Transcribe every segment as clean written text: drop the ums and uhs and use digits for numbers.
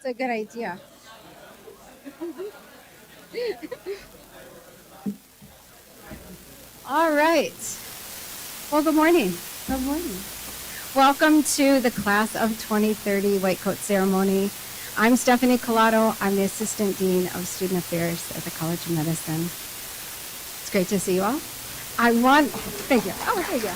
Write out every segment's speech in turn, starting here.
It's a good idea. All right. Well, good morning. Good morning. Welcome to the Class of 2030 White Coat Ceremony. I'm Stephanie Collado. I'm the Assistant Dean of Student Affairs at the College of Medicine. It's great to see you all. Thank you. Oh, thank you.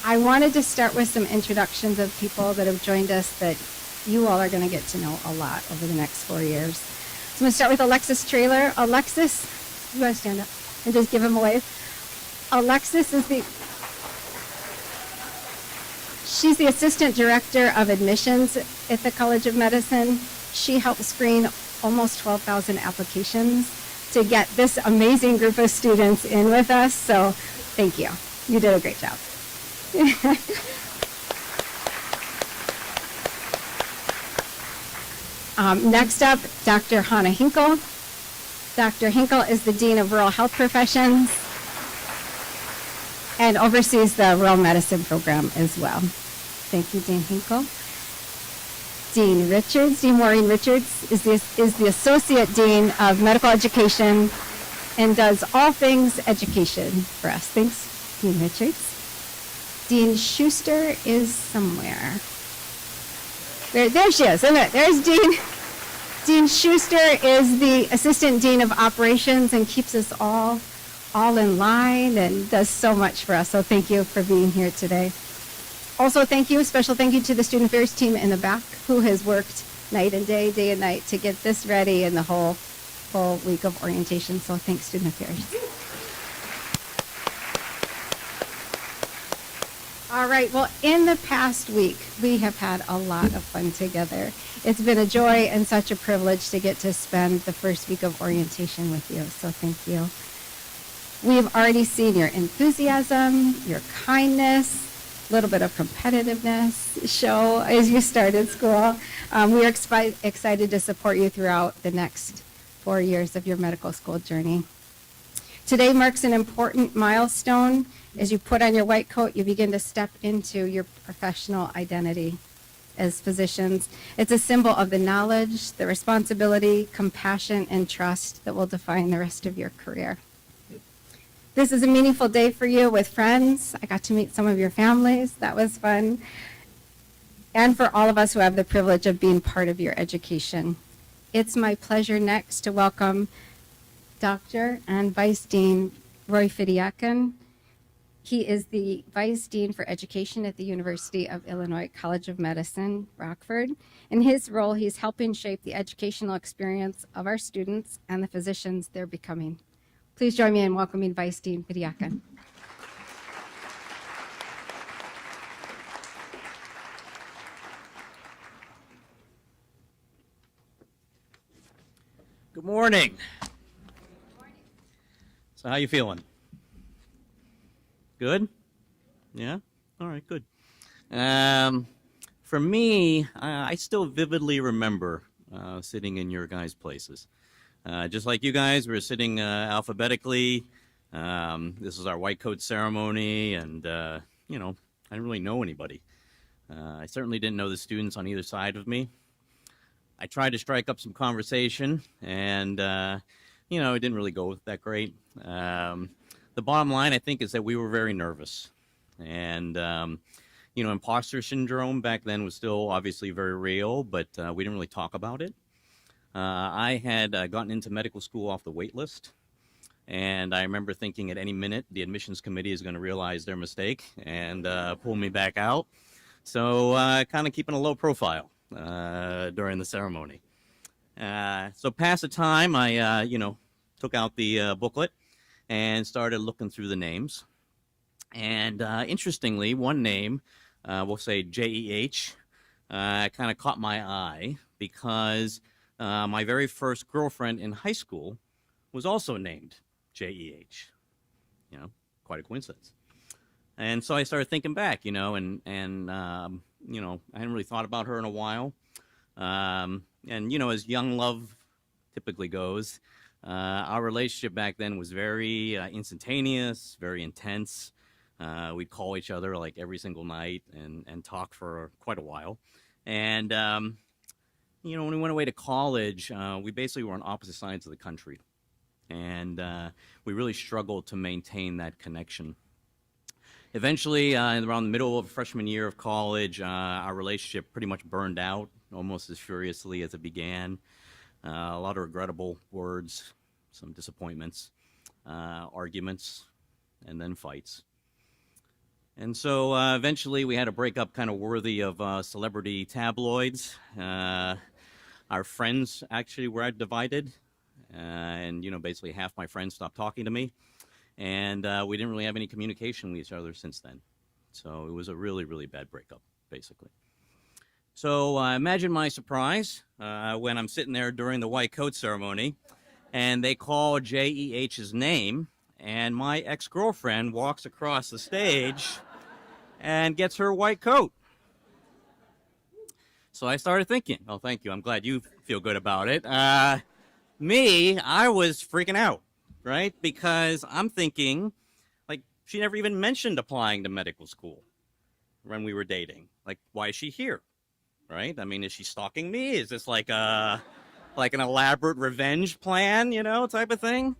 I wanted to start with some introductions of people that have joined us that you all are going to get to know a lot over the next 4 years. So I'm going to start with Alexis Traylor. Alexis, you want to stand up and just give him a wave? Alexis is she's the Assistant Director of Admissions at the College of Medicine. She helped screen almost 12,000 applications to get this amazing group of students in with us. So thank you. You did a great job. Next up, Dr. Hannah Hinkle. Dr. Hinkle is the Dean of Rural Health Professions and oversees the Rural Medicine Program as well. Thank you, Dean Hinkle. Dean Richards, Dean Maureen Richards, is the Associate Dean of Medical Education and does all things education for us. Thanks, Dean Richards. Dean Schuster is somewhere. There she is, isn't it? There's Dean. Dean Schuster is the Assistant Dean of Operations and keeps us all in line and does so much for us. So thank you for being here today. Also, special thank you to the Student Affairs team in the back who has worked night and day and night to get this ready and the whole week of orientation. So thanks, Student Affairs. All right, well, in the past week, we have had a lot of fun together. It's been a joy and such a privilege to get to spend the first week of orientation with you, so thank you. We have already seen your enthusiasm, your kindness, a little bit of competitiveness show as you started school. We are excited to support you throughout the next 4 years of your medical school journey. Today marks an important milestone. As you put on your white coat, you begin to step into your professional identity as physicians. It's a symbol of the knowledge, the responsibility, compassion, and trust that will define the rest of your career. This is a meaningful day for you with friends. I got to meet some of your families. That was fun. And for all of us who have the privilege of being part of your education. It's my pleasure next to welcome Dr. and Vice Dean Roy Fidiakin. He is the Vice Dean for Education at the University of Illinois College of Medicine, Rockford. In his role, he's helping shape the educational experience of our students and the physicians they're becoming. Please join me in welcoming Vice Dean Pyaka. Good morning. So how you feeling? Good? Yeah? All right, good. For me, I still vividly remember sitting in your guys' places. Just like you guys, we were sitting alphabetically. This was our white coat ceremony, and, I didn't really know anybody. I certainly didn't know the students on either side of me. I tried to strike up some conversation, and, it didn't really go that great. The bottom line, I think, is that we were very nervous. And, imposter syndrome back then was still obviously very real, but we didn't really talk about it. I had gotten into medical school off the wait list. And I remember thinking at any minute the admissions committee is going to realize their mistake and pull me back out. So kind of keeping a low profile during the ceremony. So past the time, I, took out the booklet and started looking through the names. And interestingly, one name, we'll say J-E-H, kind of caught my eye because my very first girlfriend in high school was also named J-E-H. Quite a coincidence. And so I started thinking back, and I hadn't really thought about her in a while. And, as young love typically goes, our relationship back then was very instantaneous, very intense. We'd call each other like every single night and talk for quite a while. And, when we went away to college, we basically were on opposite sides of the country. And we really struggled to maintain that connection. Eventually, around the middle of freshman year of college, our relationship pretty much burned out almost as furiously as it began. A lot of regrettable words, some disappointments, arguments, and then fights. And so eventually we had a breakup kind of worthy of celebrity tabloids. Our friends actually were divided. And, basically half my friends stopped talking to me. And we didn't really have any communication with each other since then. So it was a really, really bad breakup, basically. So imagine my surprise when I'm sitting there during the white coat ceremony, and they call JEH's name, and my ex-girlfriend walks across the stage and gets her white coat. So I started thinking, oh, thank you, I'm glad you feel good about it. I was freaking out. Right? Because I'm thinking, like, she never even mentioned applying to medical school when we were dating. Like, why is she here? Right? I mean, is she stalking me? Is this like an elaborate revenge plan, type of thing?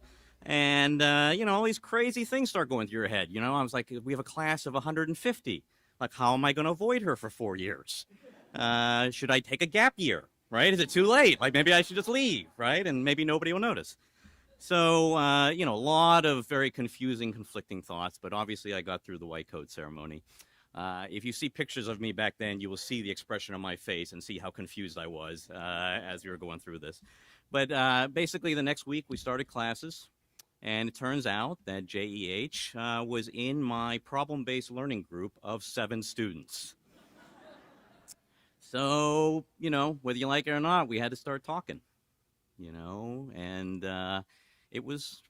And, all these crazy things start going through your head. I was like, we have a class of 150. Like, how am I going to avoid her for 4 years? Should I take a gap year? Right? Is it too late? Like, maybe I should just leave, right? And maybe nobody will notice. So, a lot of very confusing, conflicting thoughts, but obviously I got through the white coat ceremony. If you see pictures of me back then, you will see the expression on my face and see how confused I was as we were going through this. But basically the next week we started classes, and it turns out that JEH was in my problem-based learning group of 7 students. So, whether you like it or not, we had to start talking, and it was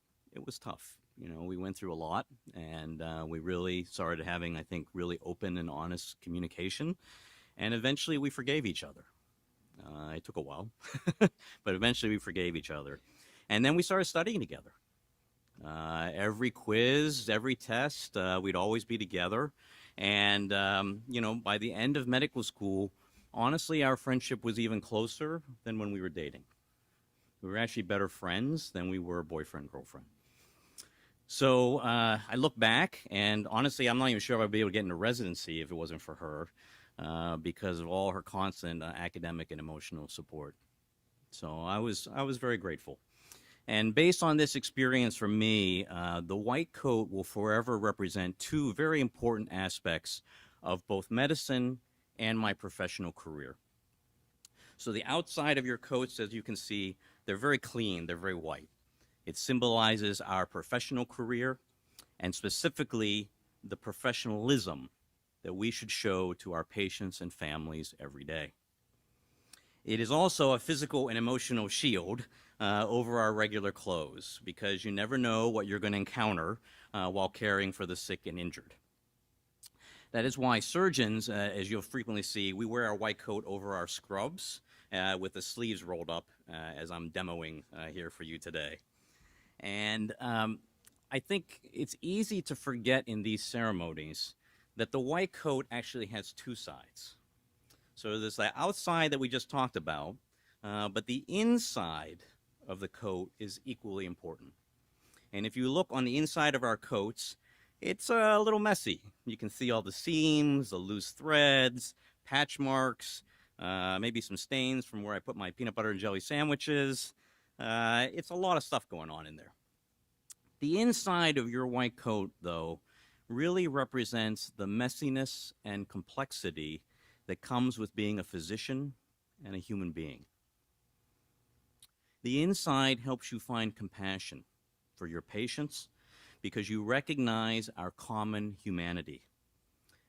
tough. We went through a lot, and we really started having, I think, really open and honest communication. And eventually we forgave each other. It took a while, but eventually we forgave each other. And then we started studying together. Every quiz, every test, we'd always be together. And, by the end of medical school, honestly, our friendship was even closer than when we were dating. We were actually better friends than we were boyfriend-girlfriend. So I look back, and honestly, I'm not even sure if I'd be able to get into residency if it wasn't for her, because of all her constant academic and emotional support. So I was very grateful. And based on this experience for me, the white coat will forever represent 2 very important aspects of both medicine and my professional career. So the outside of your coats, as you can see, they're very clean, they're very white. It symbolizes our professional career, and specifically the professionalism that we should show to our patients and families every day. It is also a physical and emotional shield over our regular clothes, because you never know what you're going to encounter while caring for the sick and injured. That is why surgeons, as you'll frequently see, we wear our white coat over our scrubs with the sleeves rolled up, as I'm demoing here for you today. And I think it's easy to forget in these ceremonies that the white coat actually has 2 sides. So there's the outside that we just talked about, but the inside of the coat is equally important. And if you look on the inside of our coats, it's a little messy. You can see all the seams, the loose threads, patch marks, maybe some stains from where I put my peanut butter and jelly sandwiches. It's a lot of stuff going on in there. The inside of your white coat, though, really represents the messiness and complexity that comes with being a physician and a human being. The inside helps you find compassion for your patients because you recognize our common humanity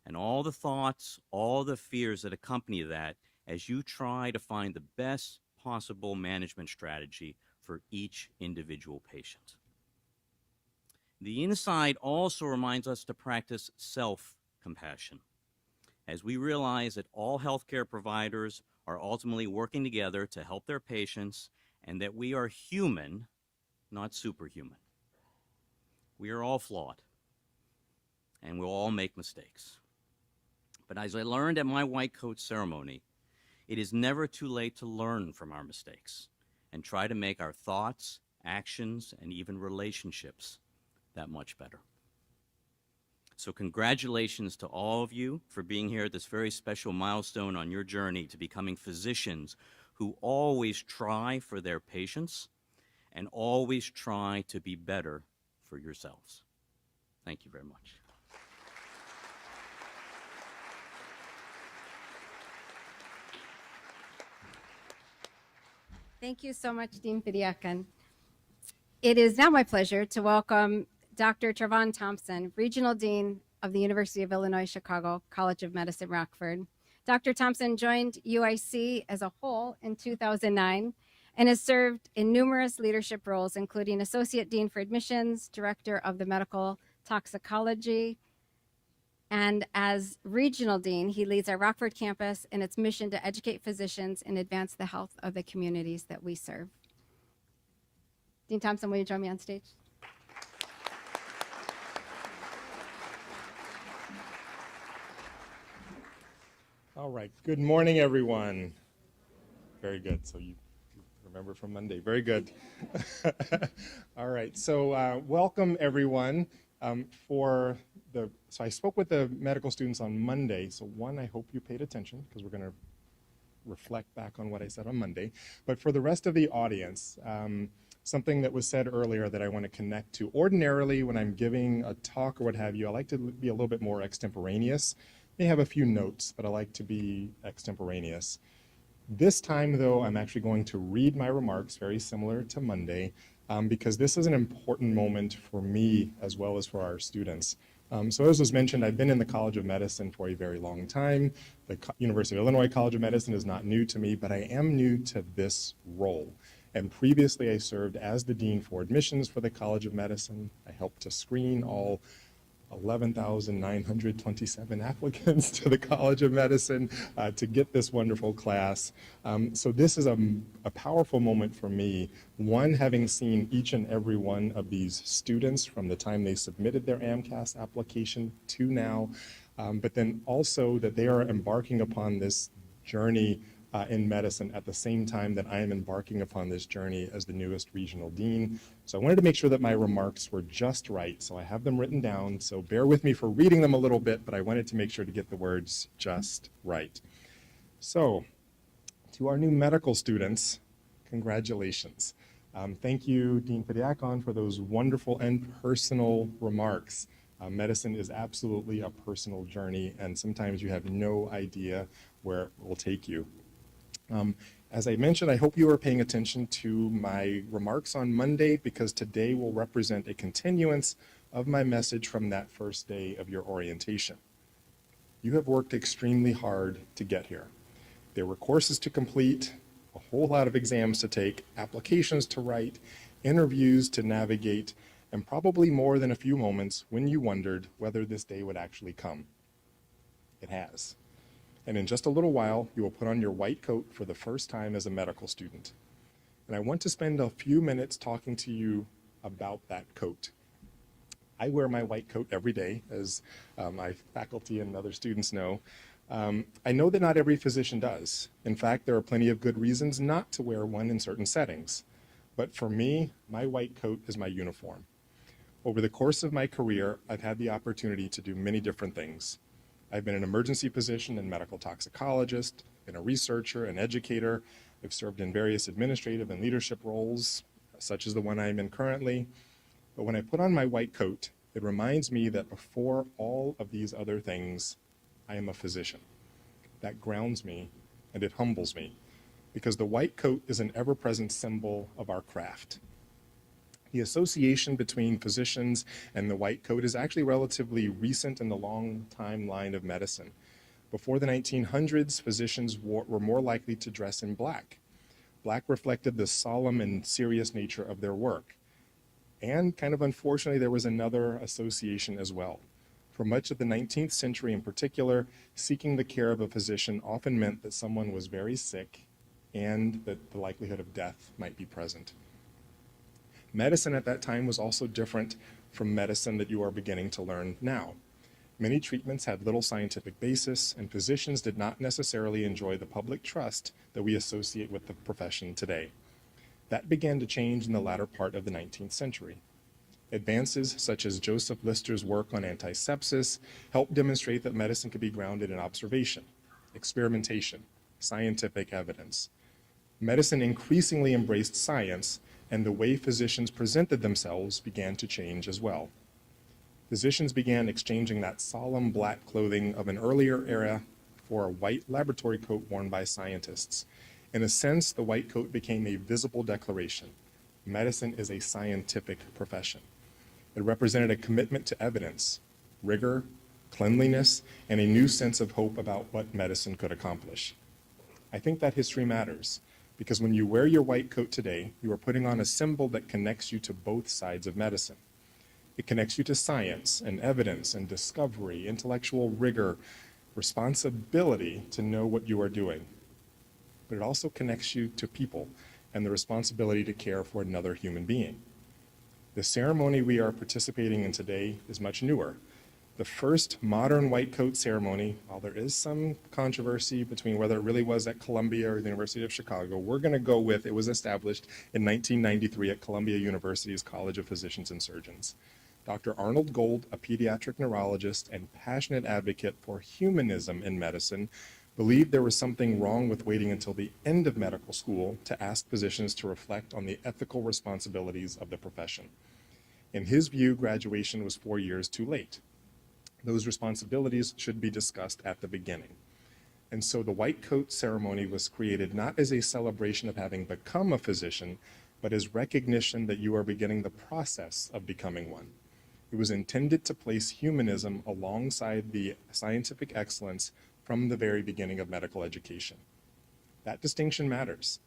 and all the thoughts, all the fears that accompany that as you try to find the best possible management strategy for each individual patient. The inside also reminds us to practice self-compassion, as we realize that all healthcare providers are ultimately working together to help their patients, and that we are human, not superhuman. We are all flawed. and we'll all make mistakes. But as I learned at my white coat ceremony, it is never too late to learn from our mistakes and try to make our thoughts, actions, and even relationships that much better. So congratulations to all of you for being here at this very special milestone on your journey to becoming physicians who always try for their patients and always try to be better for yourselves. Thank you very much. Thank you so much, Dean Pyaka. It is now my pleasure to welcome Dr. Trevon Thompson, Regional Dean of the University of Illinois Chicago College of Medicine, Rockford. Dr. Thompson joined UIC as a whole in 2009 and has served in numerous leadership roles, including Associate Dean for Admissions, Director of the Medical Toxicology, and as Regional Dean, he leads our Rockford campus in its mission to educate physicians and advance the health of the communities that we serve. Dean Thompson, will you join me on stage? All right. Good morning, everyone. Very good. So you remember from Monday. Very good. All right. So welcome, everyone. So I spoke with the medical students on Monday. So one, I hope you paid attention because we're going to reflect back on what I said on Monday. But for the rest of the audience, something that was said earlier that I want to connect to. Ordinarily, when I'm giving a talk or what have you, I like to be a little bit more extemporaneous. May have a few notes, but I like to be extemporaneous. This time, though, I'm actually going to read my remarks, very similar to Monday, because this is an important moment for me as well as for our students. So as was mentioned, I've been in the College of Medicine for a very long time. The University of Illinois College of Medicine is not new to me, but I am new to this role. And previously, I served as the Dean for Admissions for the College of Medicine. I helped to screen all 11,927 applicants to the College of Medicine to get this wonderful class. So this is a powerful moment for me. One, having seen each and every one of these students from the time they submitted their AMCAS application to now, but then also that they are embarking upon this journey in medicine at the same time that I am embarking upon this journey as the newest regional dean. So I wanted to make sure that my remarks were just right. So I have them written down. So bear with me for reading them a little bit, but I wanted to make sure to get the words just right. So to our new medical students, congratulations. Thank you, Dean Pyaka, for those wonderful and personal remarks. Medicine is absolutely a personal journey, and sometimes you have no idea where it will take you. As I mentioned, I hope you are paying attention to my remarks on Monday because today will represent a continuance of my message from that first day of your orientation. You have worked extremely hard to get here. There were courses to complete, a whole lot of exams to take, applications to write, interviews to navigate, and probably more than a few moments when you wondered whether this day would actually come. It has. And in just a little while, you will put on your white coat for the first time as a medical student. And I want to spend a few minutes talking to you about that coat. I wear my white coat every day, as my faculty and other students know. I know that not every physician does. In fact, there are plenty of good reasons not to wear one in certain settings. But for me, my white coat is my uniform. Over the course of my career, I've had the opportunity to do many different things. I've been an emergency physician and medical toxicologist, been a researcher, an educator. I've served in various administrative and leadership roles, such as the one I'm in currently. But when I put on my white coat, it reminds me that before all of these other things, I am a physician. That grounds me and it humbles me because the white coat is an ever-present symbol of our craft. The association between physicians and the white coat is actually relatively recent in the long timeline of medicine. Before the 1900s, physicians were more likely to dress in black. Black reflected the solemn and serious nature of their work. And kind of unfortunately, there was another association as well. For much of the 19th century in particular, seeking the care of a physician often meant that someone was very sick and that the likelihood of death might be present. Medicine at that time was also different from medicine that you are beginning to learn now. Many treatments had little scientific basis, and physicians did not necessarily enjoy the public trust that we associate with the profession today. That began to change in the latter part of the 19th century. Advances such as Joseph Lister's work on antisepsis helped demonstrate that medicine could be grounded in observation, experimentation, scientific evidence. Medicine increasingly embraced science, and the way physicians presented themselves began to change as well. Physicians began exchanging that solemn black clothing of an earlier era for a white laboratory coat worn by scientists. In a sense, the white coat became a visible declaration. Medicine is a scientific profession. It represented a commitment to evidence, rigor, cleanliness, and a new sense of hope about what medicine could accomplish. I think that history matters, because when you wear your white coat today, you are putting on a symbol that connects you to both sides of medicine. It connects you to science and evidence and discovery, intellectual rigor, responsibility to know what you are doing. But it also connects you to people and the responsibility to care for another human being. The ceremony we are participating in today is much newer. The first modern white coat ceremony, while there is some controversy between whether it really was at Columbia or the University of Chicago, we're going to go with it was established in 1993 at Columbia University's College of Physicians and Surgeons. Dr. Arnold Gold, a pediatric neurologist and passionate advocate for humanism in medicine, believed there was something wrong with waiting until the end of medical school to ask physicians to reflect on the ethical responsibilities of the profession. In his view, graduation was 4 years too late. Those responsibilities should be discussed at the beginning. And so the white coat ceremony was created not as a celebration of having become a physician, but as recognition that you are beginning the process of becoming one. It was intended to place humanism alongside the scientific excellence from the very beginning of medical education. That distinction matters.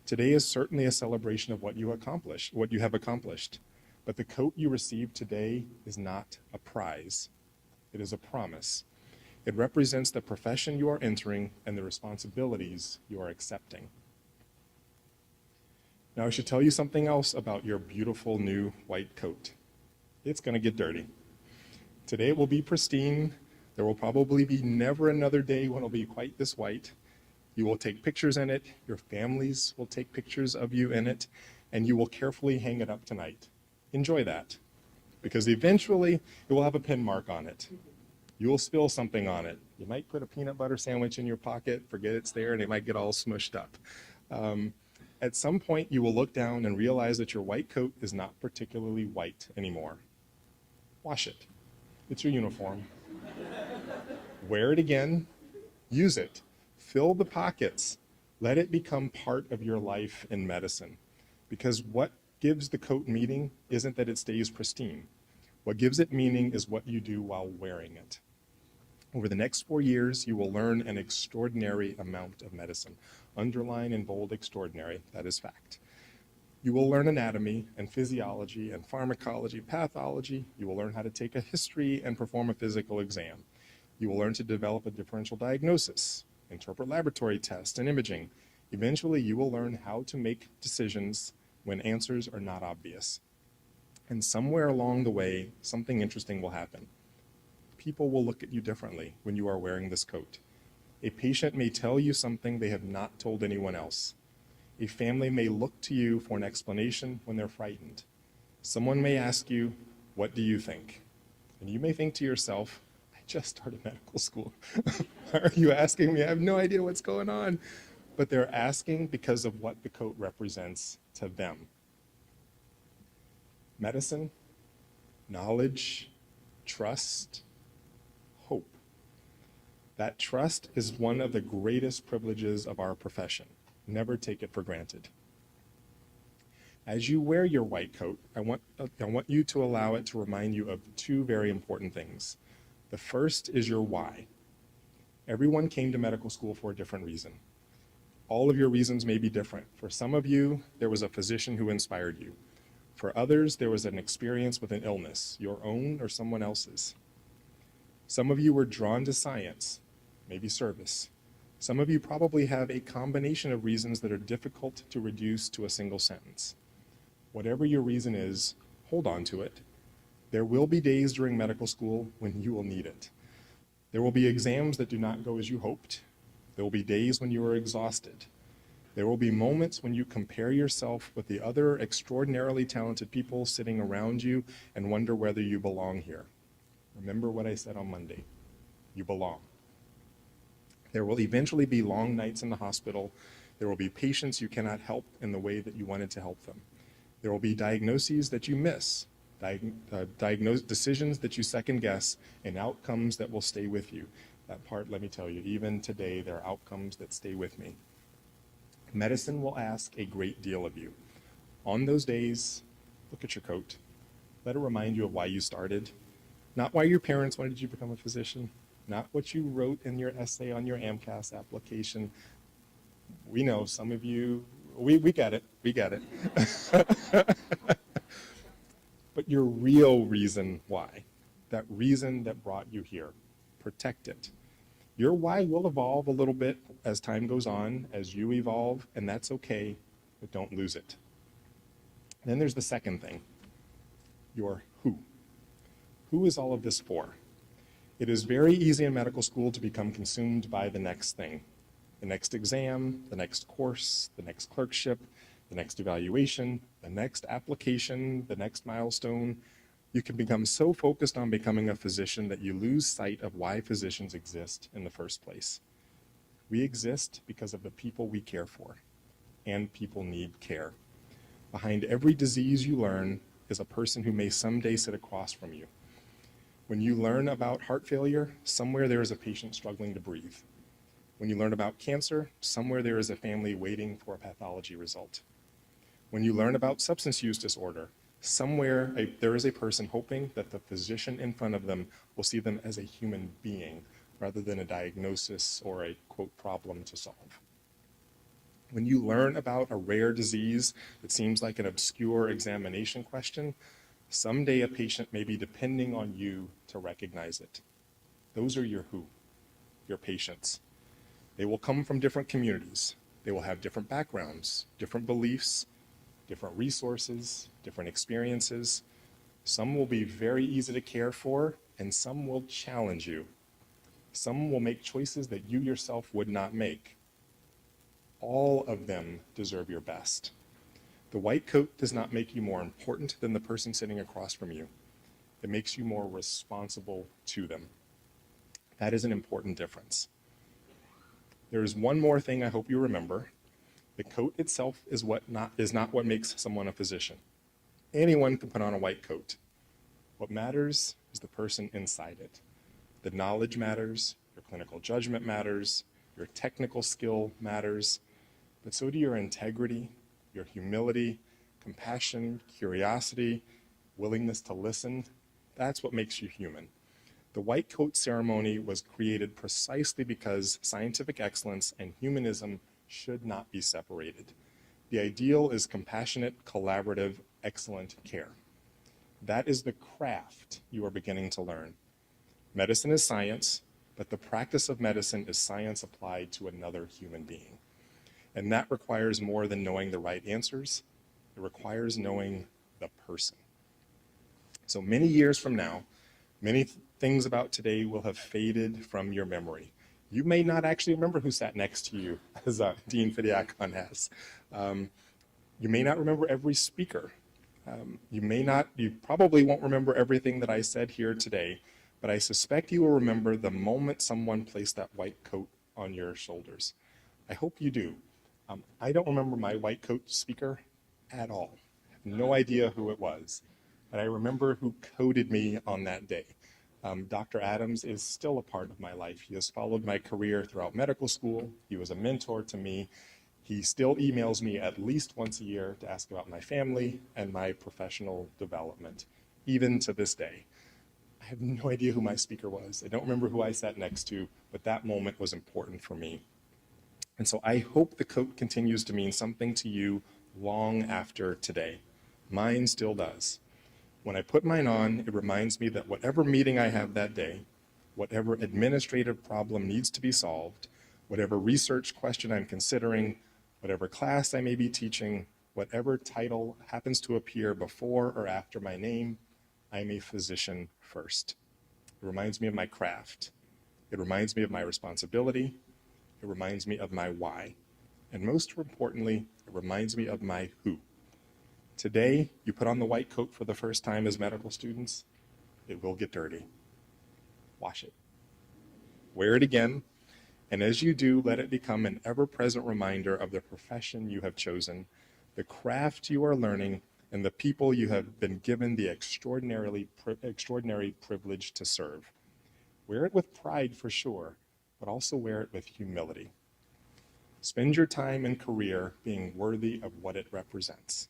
Today is certainly a celebration of what you have accomplished, but the coat you receive today is not a prize. It is a promise. It represents the profession you are entering and the responsibilities you are accepting. Now, I should tell you something else about your beautiful new white coat. It's going to get dirty. Today it will be pristine. There will probably be never another day when it'll be quite this white. You will take pictures in it. Your families will take pictures of you in it, and you will carefully hang it up tonight. Enjoy that, because eventually it will have a pin mark on it. You will spill something on it. You might put a peanut butter sandwich in your pocket, forget it's there, and it might get all smushed up. At some point, you will look down and realize that your white coat is not particularly white anymore. Wash it. It's your uniform. Wear it again. Use it. Fill the pockets. Let it become part of your life in medicine. Because what gives the coat meaning isn't that it stays pristine. What gives it meaning is what you do while wearing it. Over the next 4 years, you will learn an extraordinary amount of medicine. Underline in bold extraordinary, that is fact. You will learn anatomy and physiology and pharmacology, pathology. You will learn how to take a history and perform a physical exam. You will learn to develop a differential diagnosis, interpret laboratory tests and imaging. Eventually, you will learn how to make decisions when answers are not obvious. And somewhere along the way, something interesting will happen. People will look at you differently when you are wearing this coat. A patient may tell you something they have not told anyone else. A family may look to you for an explanation when they're frightened. Someone may ask you, "What do you think?" And you may think to yourself, "I just started medical school. Why are you asking me? I have no idea what's going on." But they're asking because of what the coat represents to them. Medicine, knowledge, trust, hope. That trust is one of the greatest privileges of our profession. Never take it for granted. As you wear your white coat, I want you to allow it to remind you of two very important things. The first is your why. Everyone came to medical school for a different reason. All of your reasons may be different. For some of you, there was a physician who inspired you. For others, there was an experience with an illness, your own or someone else's. Some of you were drawn to science, maybe service. Some of you probably have a combination of reasons that are difficult to reduce to a single sentence. Whatever your reason is, hold on to it. There will be days during medical school when you will need it. There will be exams that do not go as you hoped. There will be days when you are exhausted. There will be moments when you compare yourself with the other extraordinarily talented people sitting around you and wonder whether you belong here. Remember what I said on Monday. You belong. There will eventually be long nights in the hospital. There will be patients you cannot help in the way that you wanted to help them. There will be diagnoses that you miss, decisions that you second guess, and outcomes that will stay with you. That part, let me tell you, even today, there are outcomes that stay with me. Medicine will ask a great deal of you. On those days, look at your coat. Let it remind you of why you started. Not why your parents wanted you to become a physician, not what you wrote in your essay on your AMCAS application. We know some of you, we get it, we get it. But your real reason why, that reason that brought you here, protect it. Your why will evolve a little bit as time goes on, as you evolve, and that's okay, but don't lose it. Then there's the second thing, your who. Who is all of this for? It is very easy in medical school to become consumed by the next thing, the next exam, the next course, the next clerkship, the next evaluation, the next application, the next milestone. You can become so focused on becoming a physician that you lose sight of why physicians exist in the first place. We exist because of the people we care for, and people need care. Behind every disease you learn is a person who may someday sit across from you. When you learn about heart failure, somewhere there is a patient struggling to breathe. When you learn about cancer, somewhere there is a family waiting for a pathology result. When you learn about substance use disorder, somewhere there is a person hoping that the physician in front of them will see them as a human being rather than a diagnosis or a, quote, problem to solve. When you learn about a rare disease that seems like an obscure examination question, someday a patient may be depending on you to recognize it. Those are your who, your patients. They will come from different communities. They will have different backgrounds, different beliefs, different resources, different experiences. Some will be very easy to care for, and some will challenge you. Some will make choices that you yourself would not make. All of them deserve your best. The white coat does not make you more important than the person sitting across from you. It makes you more responsible to them. That is an important difference. There is one more thing I hope you remember. The coat itself is not what makes someone a physician. Anyone can put on a white coat. What matters is the person inside it. The knowledge matters, your clinical judgment matters, your technical skill matters, but so do your integrity, your humility, compassion, curiosity, willingness to listen. That's what makes you human. The white coat ceremony was created precisely because scientific excellence and humanism should not be separated. The ideal is compassionate, collaborative, excellent care. That is the craft you are beginning to learn. Medicine is science, but the practice of medicine is science applied to another human being. And that requires more than knowing the right answers. It requires knowing the person. So many years from now, many things about today will have faded from your memory. You may not actually remember who sat next to you, as Dean Pyaka has. You may not remember every speaker. You probably won't remember everything that I said here today, but I suspect you will remember the moment someone placed that white coat on your shoulders. I hope you do. I don't remember my white coat speaker at all. I have no idea who it was, but I remember who coated me on that day. Dr. Adams is still a part of my life. He has followed my career throughout medical school. He was a mentor to me. He still emails me at least once a year to ask about my family and my professional development, even to this day. I have no idea who my speaker was. I don't remember who I sat next to, but that moment was important for me. And so I hope the coat continues to mean something to you long after today. Mine still does. When I put mine on, it reminds me that whatever meeting I have that day, whatever administrative problem needs to be solved, whatever research question I'm considering, whatever class I may be teaching, whatever title happens to appear before or after my name, I'm a physician first. It reminds me of my craft. It reminds me of my responsibility. It reminds me of my why. And most importantly, it reminds me of my who. Today, you put on the white coat for the first time as medical students. It will get dirty. Wash it. Wear it again. And as you do, let it become an ever-present reminder of the profession you have chosen, the craft you are learning, and the people you have been given the extraordinary privilege to serve. Wear it with pride for sure, but also wear it with humility. Spend your time and career being worthy of what it represents.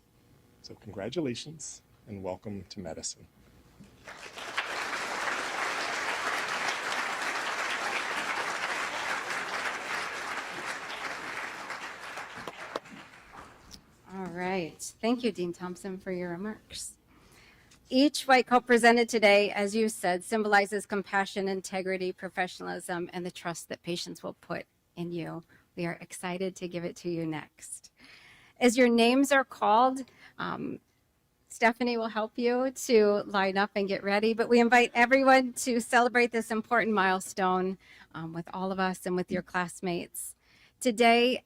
So congratulations and welcome to medicine. All right. Thank you, Dean Thompson, for your remarks. Each white coat presented today, as you said, symbolizes compassion, integrity, professionalism, and the trust that patients will put in you. We are excited to give it to you next. As your names are called, Stephanie will help you to line up and get ready, but we invite everyone to celebrate this important milestone with all of us and with your classmates. Today,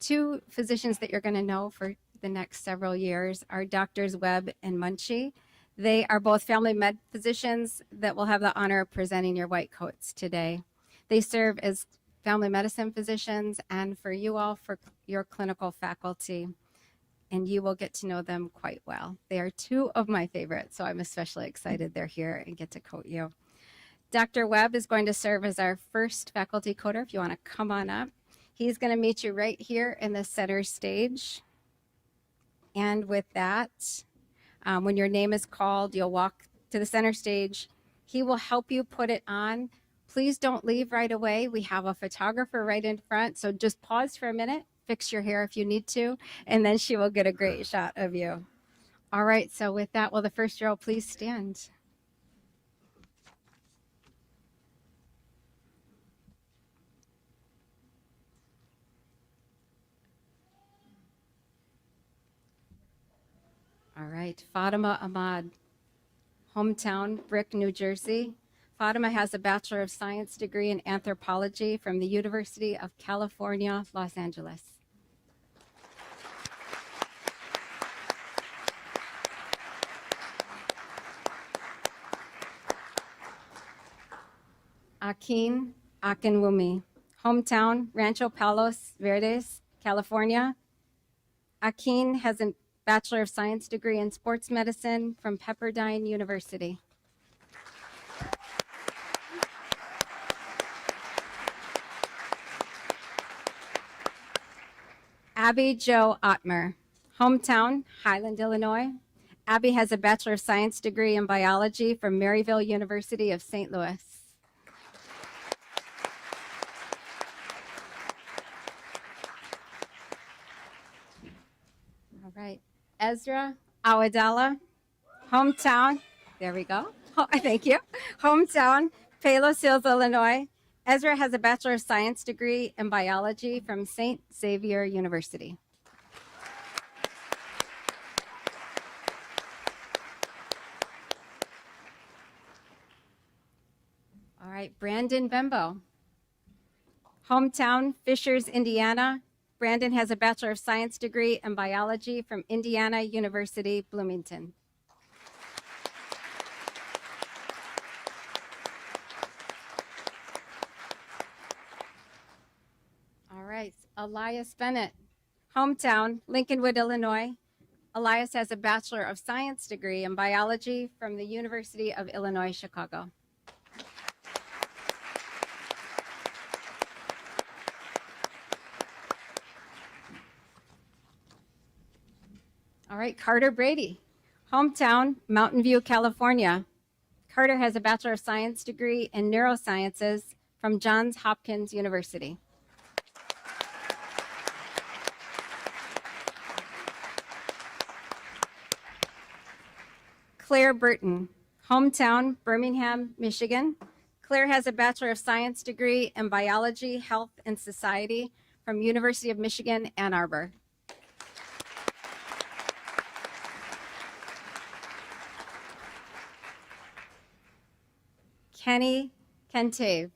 two physicians that you're going to know for the next several years are Doctors Webb and Munchie. They are both family med physicians that will have the honor of presenting your white coats today. They serve as family medicine physicians and for you all, for your clinical faculty, and you will get to know them quite well. They are two of my favorites, so I'm especially excited they're here and get to coat you. Dr. Webb is going to serve as our first faculty coater. If you want to come on up. He's going to meet you right here in the center stage. And with that, when your name is called, you'll walk to the center stage. He will help you put it on. Please don't leave right away. We have a photographer right in front, so just pause for a minute, fix your hair if you need to, and then she will get a great shot of you. All right, so with that, will the first row please stand? All right, Fatima Ahmad, hometown, Brick, New Jersey. Fatima has a Bachelor of Science degree in anthropology from the University of California, Los Angeles. Akin Akinwumi, hometown, Rancho Palos Verdes, California. Akin has a Bachelor of Science degree in sports medicine from Pepperdine University. Abby Jo Ottmer, hometown, Highland, Illinois. Abby has a Bachelor of Science degree in biology from Maryville University of St. Louis. All right. Ezra Awadala, hometown, there we go. Thank you. Hometown, Palos Hills, Illinois. Ezra has a Bachelor of Science degree in biology from St. Xavier University. All right, Brandon Bembo, hometown, Fishers, Indiana. Brandon has a Bachelor of Science degree in biology from Indiana University, Bloomington. All right, Elias Bennett, hometown, Lincolnwood, Illinois. Elias has a Bachelor of Science degree in biology from the University of Illinois, Chicago. All right, Carter Brady, hometown, Mountain View, California. Carter has a Bachelor of Science degree in neurosciences from Johns Hopkins University. Claire Burton, hometown, Birmingham, Michigan. Claire has a Bachelor of Science degree in biology, health, and society from University of Michigan, Ann Arbor. Kenny Kentave,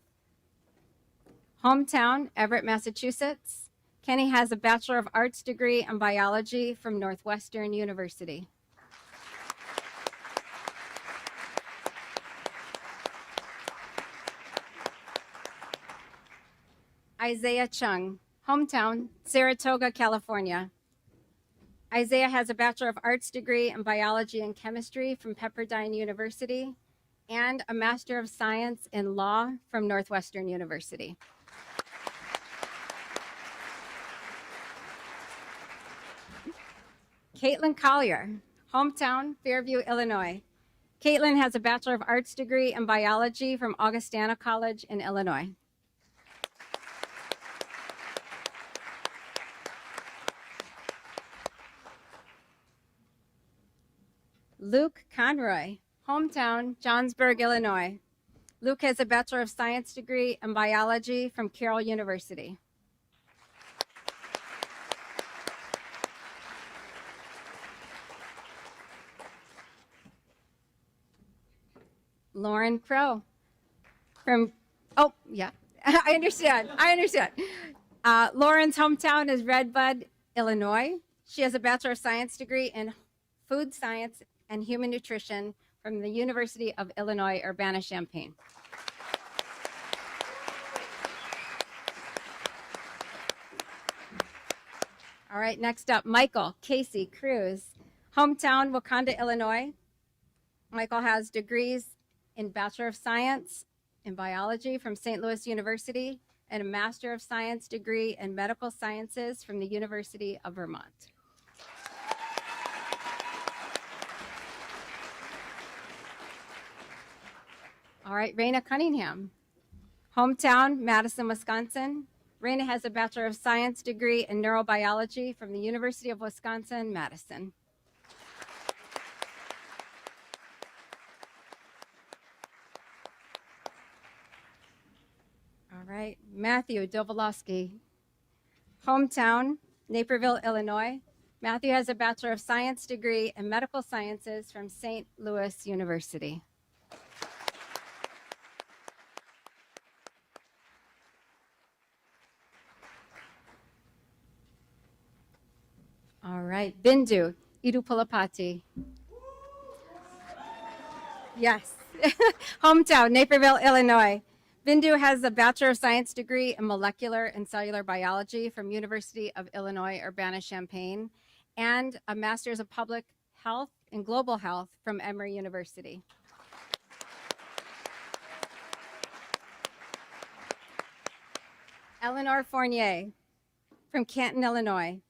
Hometown, Everett, Massachusetts. Kenny has a Bachelor of Arts degree in biology from Northwestern University. Isaiah Chung, hometown, Saratoga, California. Isaiah has a Bachelor of Arts degree in biology and chemistry from Pepperdine University and a Master of Science in Law from Northwestern University. Caitlin Collier, hometown, Fairview, Illinois. Caitlin has a Bachelor of Arts degree in biology from Augustana College in Illinois. Luke Conroy, hometown, Johnsburg, Illinois. Luke has a Bachelor of Science degree in biology from Carroll University. Lauren Crow from, oh, yeah, I understand. Lauren's hometown is Redbud, Illinois. She has a Bachelor of Science degree in food science and human nutrition from the University of Illinois, Urbana-Champaign. All right, next up, Michael Casey Cruz, hometown, Wakanda, Illinois. Michael has degrees in Bachelor of Science in Biology from St. Louis University and a Master of Science degree in Medical Sciences from the University of Vermont. All right, Raina Cunningham, hometown, Madison, Wisconsin. Raina has a Bachelor of Science degree in Neurobiology from the University of Wisconsin-Madison. All right, Matthew Dovolowski, hometown, Naperville, Illinois. Matthew has a Bachelor of Science degree in Medical Sciences from St. Louis University. All right, Bindu Idupalapati. Yes, hometown, Naperville, Illinois. Bindu has a Bachelor of Science degree in Molecular and Cellular Biology from University of Illinois, Urbana-Champaign, and a Master's of Public Health and Global Health from Emory University. Eleanor Fournier from Canton, Illinois.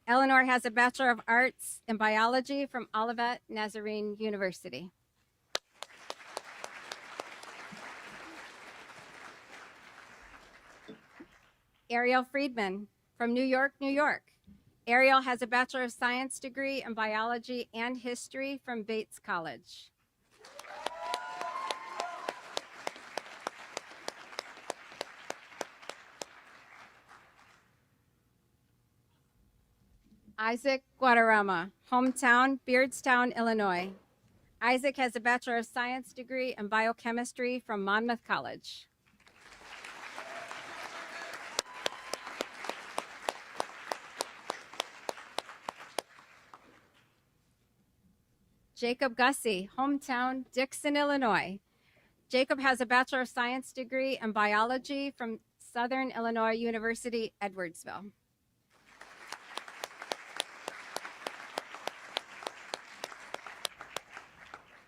Eleanor has a Bachelor of Arts in Biology from Olivet Nazarene University. Ariel Friedman from New York, New York. Ariel has a Bachelor of Science degree in Biology and History from Bates College. Isaac Guadarrama, hometown, Beardstown, Illinois. Isaac has a Bachelor of Science degree in Biochemistry from Monmouth College. Jacob Gussie, hometown, Dixon, Illinois. Jacob has a Bachelor of Science degree in Biology from Southern Illinois University, Edwardsville.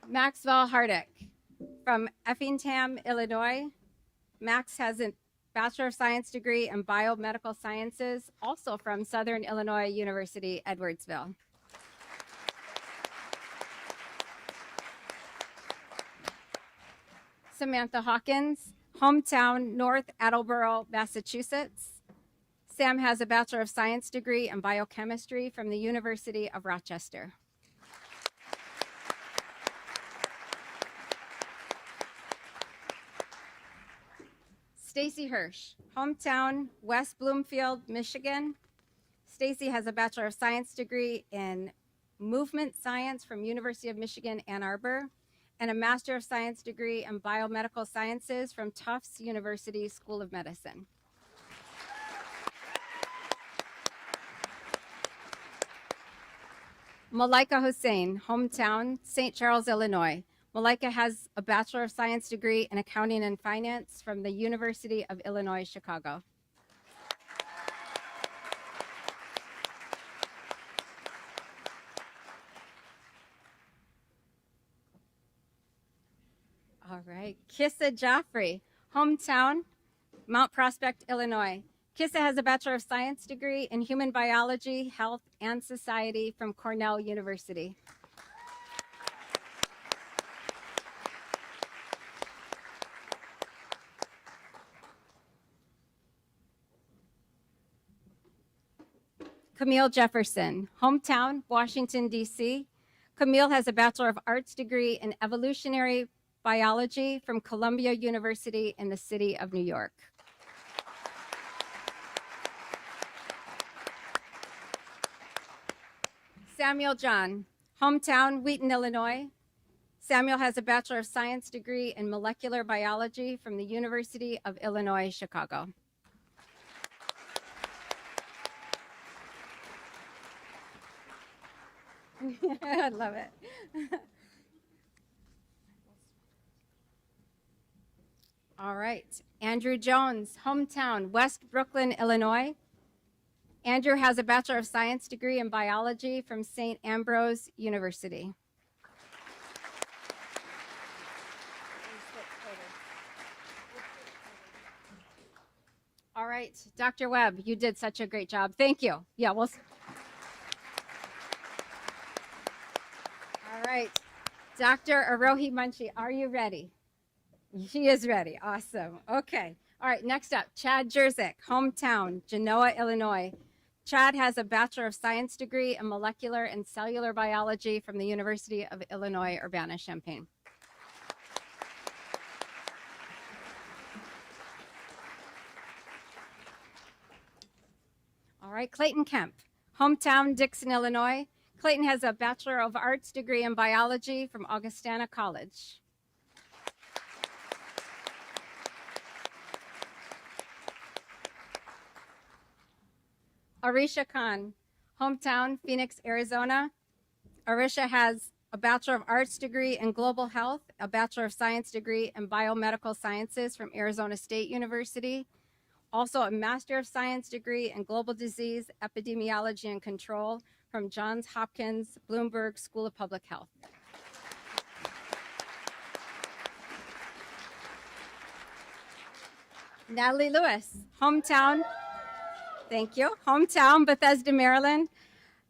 Maxwell Hardick from Effingham, Illinois. Max has a Bachelor of Science degree in Biomedical Sciences, also from Southern Illinois University, Edwardsville. Samantha Hawkins, hometown, North Attleboro, Massachusetts. Sam has a Bachelor of Science degree in Biochemistry from the University of Rochester. Stacy Hirsch, hometown, West Bloomfield, Michigan. Stacy has a Bachelor of Science degree in Movement Science from University of Michigan, Ann Arbor, and a Master of Science degree in Biomedical Sciences from Tufts University School of Medicine. Malaika Hussein, hometown, St. Charles, Illinois. Malaika has a Bachelor of Science degree in Accounting and Finance from the University of Illinois, Chicago. All right, Kissa Jaffrey, hometown, Mount Prospect, Illinois. Kissa has a Bachelor of Science degree in Human Biology, Health, and Society from Cornell University. Camille Jefferson, hometown, Washington, D.C. Camille has a Bachelor of Arts degree in Evolutionary Biology from Columbia University in the city of New York. Samuel John, hometown, Wheaton, Illinois. Samuel has a Bachelor of Science degree in Molecular Biology from the University of Illinois, Chicago. I love it. All right. Andrew Jones, hometown, West Brooklyn, Illinois. Andrew has a Bachelor of Science degree in Biology from St. Ambrose University. All right, Dr. Webb, you did such a great job. Thank you. Yeah, we'll. All right, Dr. Arohi Munshi, are you ready? He is ready. Awesome. Okay. All right, next up, Chad Jerzyk, hometown, Genoa, Illinois. Chad has a Bachelor of Science degree in Molecular and Cellular Biology from the University of Illinois, Urbana-Champaign. All right, Clayton Kemp, hometown, Dixon, Illinois. Clayton has a Bachelor of Arts degree in Biology from Augustana College. Arisha Khan, hometown, Phoenix, Arizona. Arisha has a Bachelor of Arts degree in Global Health, a Bachelor of Science degree in Biomedical Sciences from Arizona State University, also a Master of Science degree in Global Disease, Epidemiology and Control from Johns Hopkins Bloomberg School of Public Health. Natalie Lewis, hometown, thank you, hometown, Bethesda, Maryland.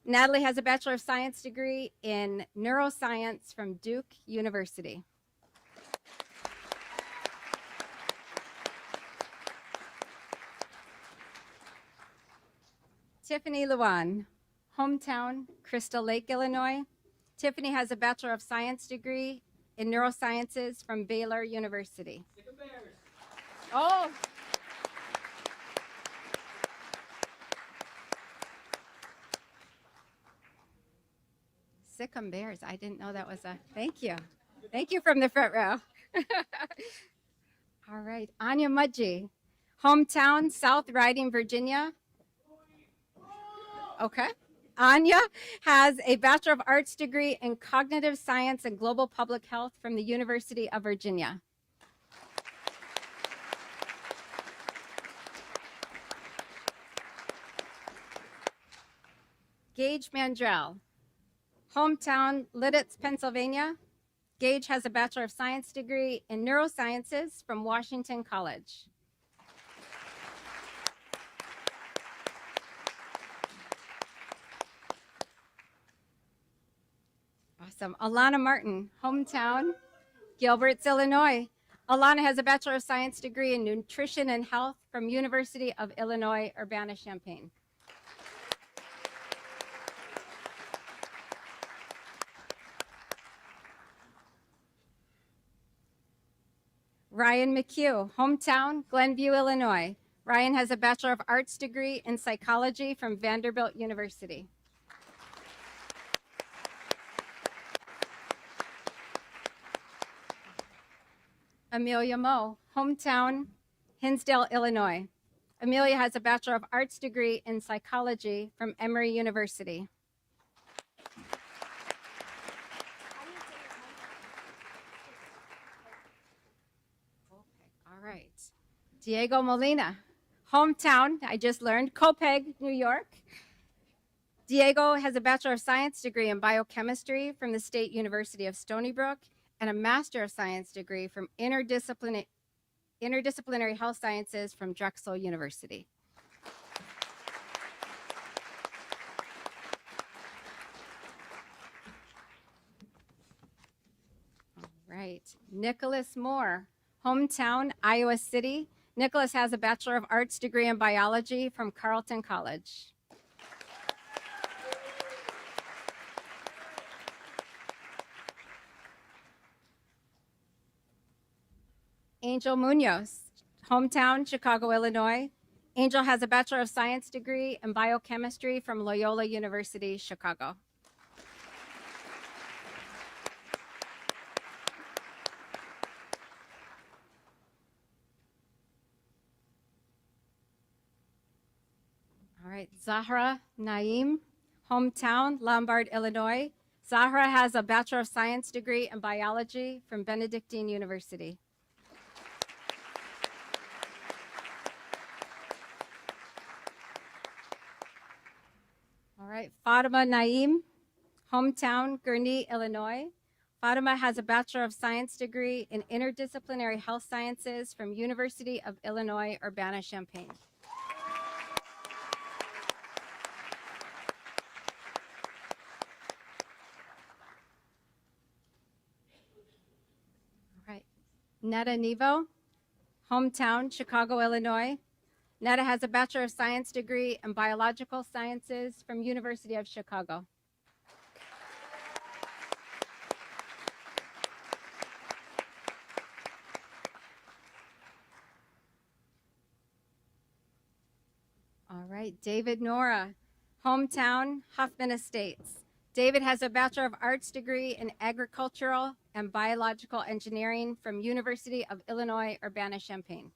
Natalie has a Bachelor of Science degree in Neuroscience from Duke University. Tiffany Luan, hometown, Crystal Lake, Illinois. Tiffany has a Bachelor of Science degree in Neurosciences from Baylor University. Oh. Sikkim Bears. I didn't know that was a, thank you. Thank you from the front row. All right, Anya Mudgee, hometown, South Riding, Virginia. Okay. Anya has a Bachelor of Arts degree in Cognitive Science and Global Public Health from the University of Virginia. Gage Mandrell, hometown, Lidditz, Pennsylvania. Gage has a Bachelor of Science degree in Neurosciences from Washington College. Awesome. Alana Martin, hometown, Gilbert's, Illinois. Alana has a Bachelor of Science degree in Nutrition and Health from University of Illinois, Urbana-Champaign. Ryan McHugh, hometown, Glenview, Illinois. Ryan has a Bachelor of Arts degree in Psychology from Vanderbilt University. Amelia Moe, hometown, Hinsdale, Illinois. Amelia has a Bachelor of Arts degree in Psychology from Emory University. Diego Molina, hometown, I just learned, Copeg, New York. Diego has a Bachelor of Science degree in biochemistry from the State University of Stony Brook and a Master of Science degree from interdisciplinary health sciences from Drexel University. All right, Nicholas Moore, hometown, Iowa City. Nicholas has a Bachelor of Arts degree in biology from Carleton College. Angel Munoz, hometown, Chicago, Illinois. Angel has a Bachelor of Science degree in biochemistry from Loyola University, Chicago. All right, Zahra Naim, hometown, Lombard, Illinois. Zahra has a Bachelor of Science degree in biology from Benedictine University. All right, Fatima Naim, hometown, Gurnee, Illinois. Fatima has a Bachelor of Science degree in interdisciplinary health sciences from University of Illinois, Urbana-Champaign. All right, Netta Nevo, hometown, Chicago, Illinois. Netta has a Bachelor of Science degree in biological sciences from University of Chicago. All right, David Nora, hometown, Huffman Estates. David has a Bachelor of Arts degree in agricultural and biological engineering from University of Illinois, Urbana-Champaign.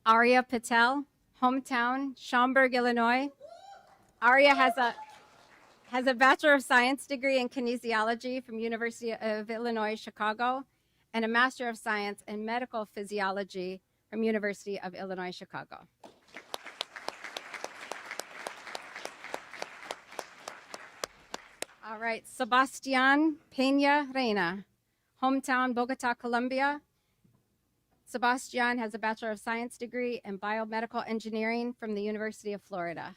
Arya Patel, hometown, Schaumburg, Illinois. Arya has a Bachelor of Science degree in kinesiology from University of Illinois, Chicago, and a Master of Science in medical physiology from University of Illinois, Chicago. All right, Sebastian Peña Reina, hometown, Bogota, Colombia. Sebastian has a Bachelor of Science degree in biomedical engineering from the University of Florida.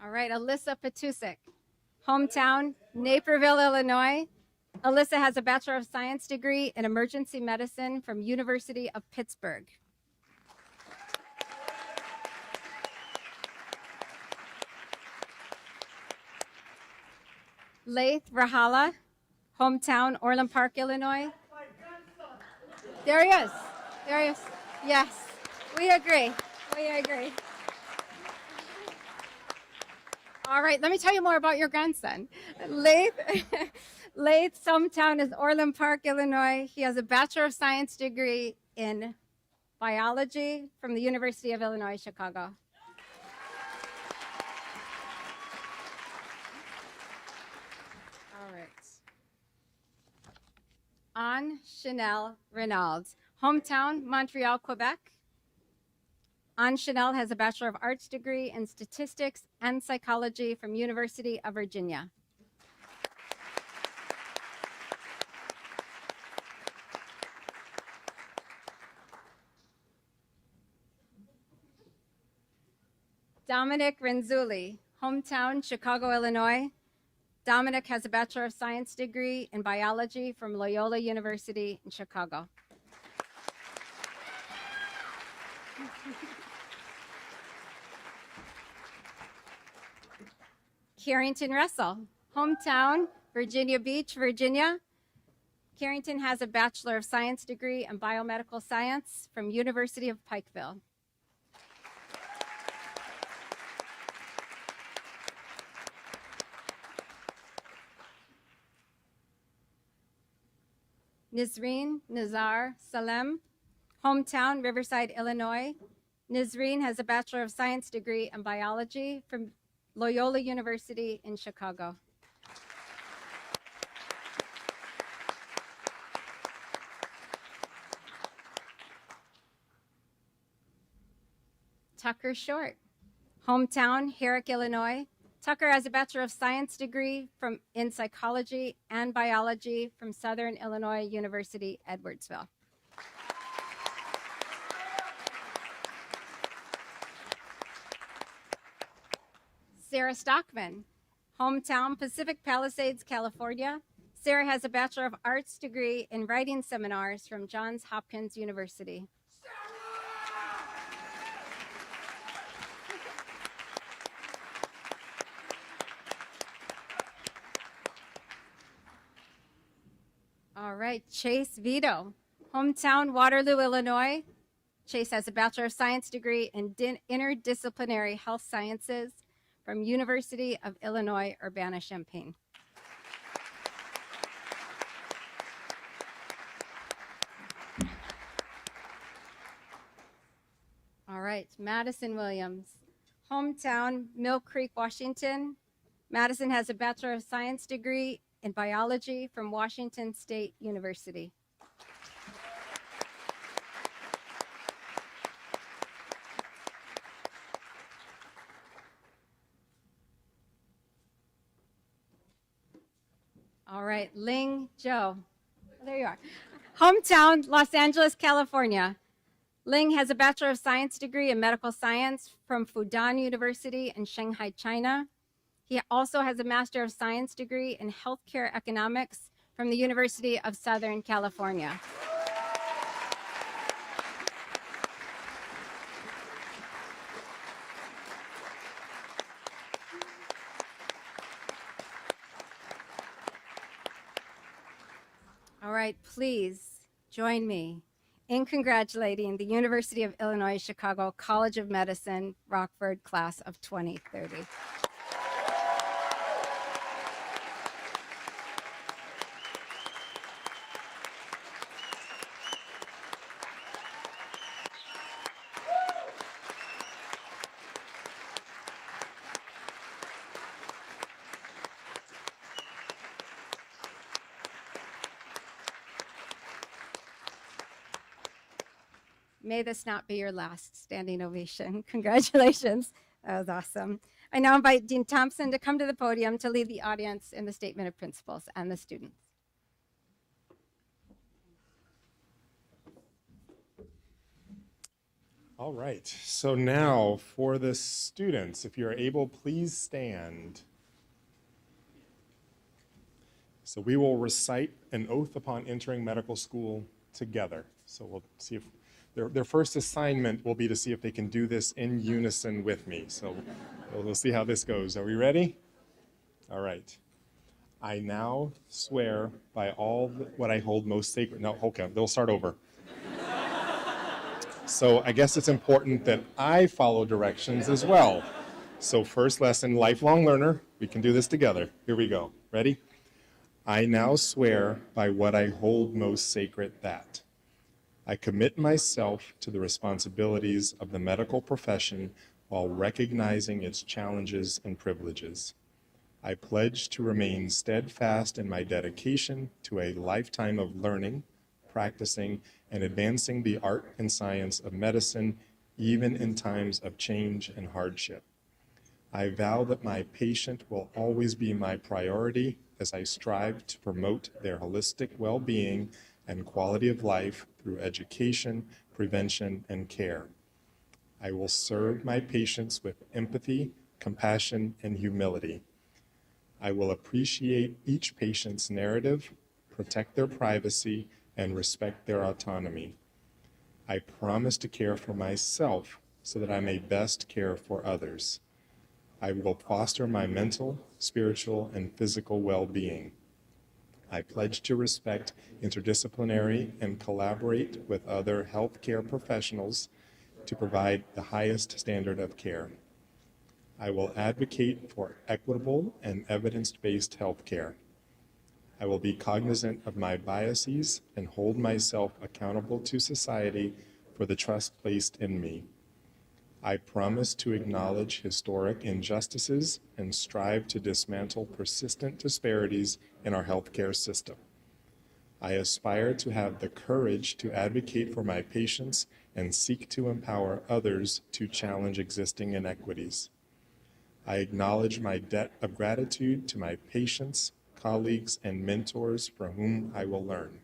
All right, Alyssa Patusik, hometown, Naperville, Illinois. Alyssa has a Bachelor of Science degree in emergency medicine from University of Pittsburgh. Laith Rahala, hometown, Orland Park, Illinois. There he is. There he is. Yes, we agree. We agree. All right, let me tell you more about your grandson. Laith's hometown is Orland Park, Illinois. He has a Bachelor of Science degree in biology from the University of Illinois, Chicago. All right. Anne Chanel Renaud, hometown, Montreal, Quebec. Anne Chanel has a Bachelor of Arts degree in statistics and psychology from University of Virginia. Dominic Renzulli, hometown, Chicago, Illinois. Dominic has a Bachelor of Science degree in biology from Loyola University in Chicago. Carrington Russell, hometown, Virginia Beach, Virginia. Carrington has a Bachelor of Science degree in biomedical science from University of Pikeville. Nisreen Nazar Salem, Hometown, Riverside, Illinois. Nizreen has a Bachelor of Science degree in biology from Loyola University in Chicago. Tucker Short, hometown, Herrick, Illinois. Tucker has a Bachelor of Science degree in psychology and biology from Southern Illinois University, Edwardsville. Sarah Stockman, hometown, Pacific Palisades, California. Sarah has a Bachelor of Arts degree in writing seminars from Johns Hopkins University. All right, Chase Vito, hometown, Waterloo, Illinois. Chase has a Bachelor of Science degree in interdisciplinary health sciences from University of Illinois, Urbana-Champaign. All right, Madison Williams, hometown, Mill Creek, Washington. Madison has a Bachelor of Science degree in biology from Washington State University. All right, Ling Zhou. Oh, there you are. Hometown, Los Angeles, California. Ling has a Bachelor of Science degree in medical science from Fudan University in Shanghai, China. He also has a Master of Science degree in healthcare economics from the University of Southern California. All right, please join me in congratulating the University of Illinois Chicago College of Medicine Rockford class of 2030. May this not be your last standing ovation. Congratulations. That was awesome. I now invite Dean Thompson to come to the podium to lead the audience in the statement of principles and the students. All right, so now for the students, if you're able, please stand. So we will recite an oath upon entering medical school together. So we'll see if their first assignment will be to see if they can do this in unison with me. So we'll see how this goes. Are we ready? All right. I now swear by all what I hold most sacred. No, okay, they'll start over. So I guess it's important that I follow directions as well. So first lesson, lifelong learner. We can do this together. Here we go. Ready? I now swear by what I hold most sacred that I commit myself to the responsibilities of the medical profession while recognizing its challenges and privileges. I pledge to remain steadfast in my dedication to a lifetime of learning, practicing, and advancing the art and science of medicine, even in times of change and hardship. I vow that my patient will always be my priority as I strive to promote their holistic well-being and quality of life through education, prevention, and care. I will serve my patients with empathy, compassion, and humility. I will appreciate each patient's narrative, protect their privacy, and respect their autonomy. I promise to care for myself so that I may best care for others. I will foster my mental, spiritual, and physical well-being. I pledge to respect interdisciplinary and collaborate with other healthcare professionals to provide the highest standard of care. I will advocate for equitable and evidence-based healthcare. I will be cognizant of my biases and hold myself accountable to society for the trust placed in me. I promise to acknowledge historic injustices and strive to dismantle persistent disparities in our healthcare system. I aspire to have the courage to advocate for my patients and seek to empower others to challenge existing inequities. I acknowledge my debt of gratitude to my patients, colleagues, and mentors from whom I will learn.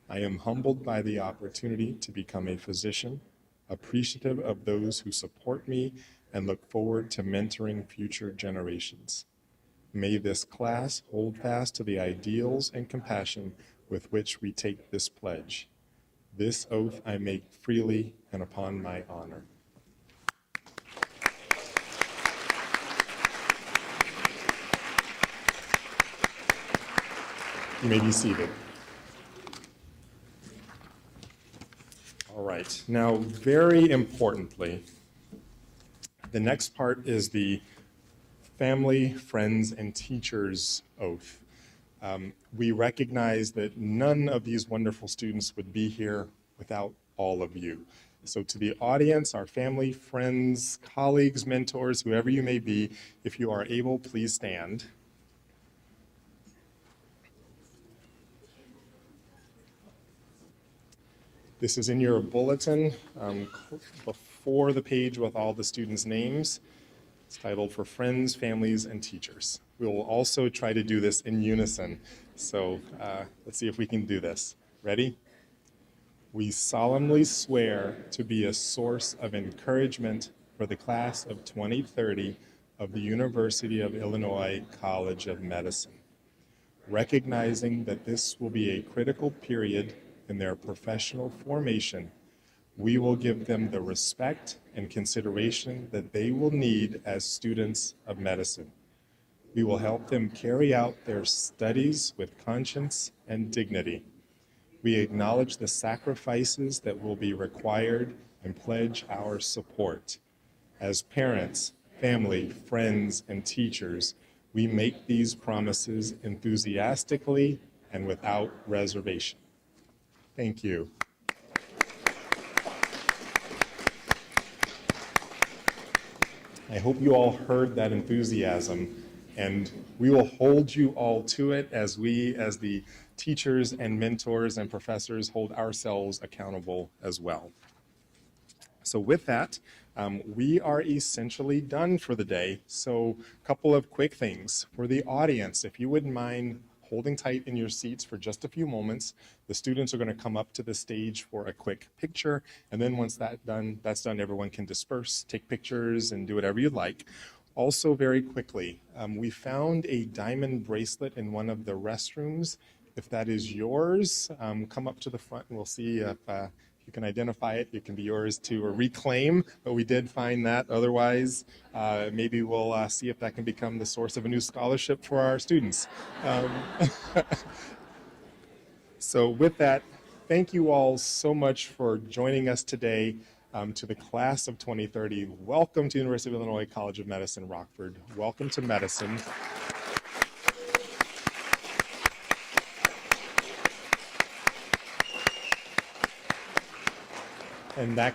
I am humbled by the opportunity to become a physician, appreciative of those who support me, and look forward to mentoring future generations. May this class hold fast to the ideals and compassion with which we take this pledge. This oath I make freely and upon my honor. You may be seated. All right, now very importantly, the next part is the family, friends, and teachers oath. We recognize that none of these wonderful students would be here without all of you. So to the audience, our family, friends, colleagues, mentors, whoever you may be, if you are able, please stand. This is in your bulletin before the page with all the students' names. It's titled For Friends, Families, and Teachers. We will also try to do this in unison. So let's see if we can do this. Ready? We solemnly swear to be a source of encouragement for the class of 2030 of the University of Illinois College of Medicine, recognizing that this will be a critical period in their professional formation. We will give them the respect and consideration that they will need as students of medicine. We will help them carry out their studies with conscience and dignity. We acknowledge the sacrifices that will be required and pledge our support. As parents, family, friends, and teachers, we make these promises enthusiastically and without reservation. Thank you. I hope you all heard that enthusiasm, and we will hold you all to it as we, as the teachers and mentors and professors, hold ourselves accountable as well. So with that, we are essentially done for the day. So a couple of quick things. For the audience, if you wouldn't mind holding tight in your seats for just a few moments, the students are going to come up to the stage for a quick picture, and then once that's done, everyone can disperse, take pictures, and do whatever you'd like. Also, very quickly, we found a diamond bracelet in one of the restrooms. If that is yours, come up to the front and we'll see if you can identify it. It can be yours to reclaim, but we did find that. Otherwise, maybe we'll see if that can become the source of a new scholarship for our students. So with that, thank you all so much for joining us today. To the class of 2030, welcome to University of Illinois College of Medicine, Rockford. Welcome to medicine. And that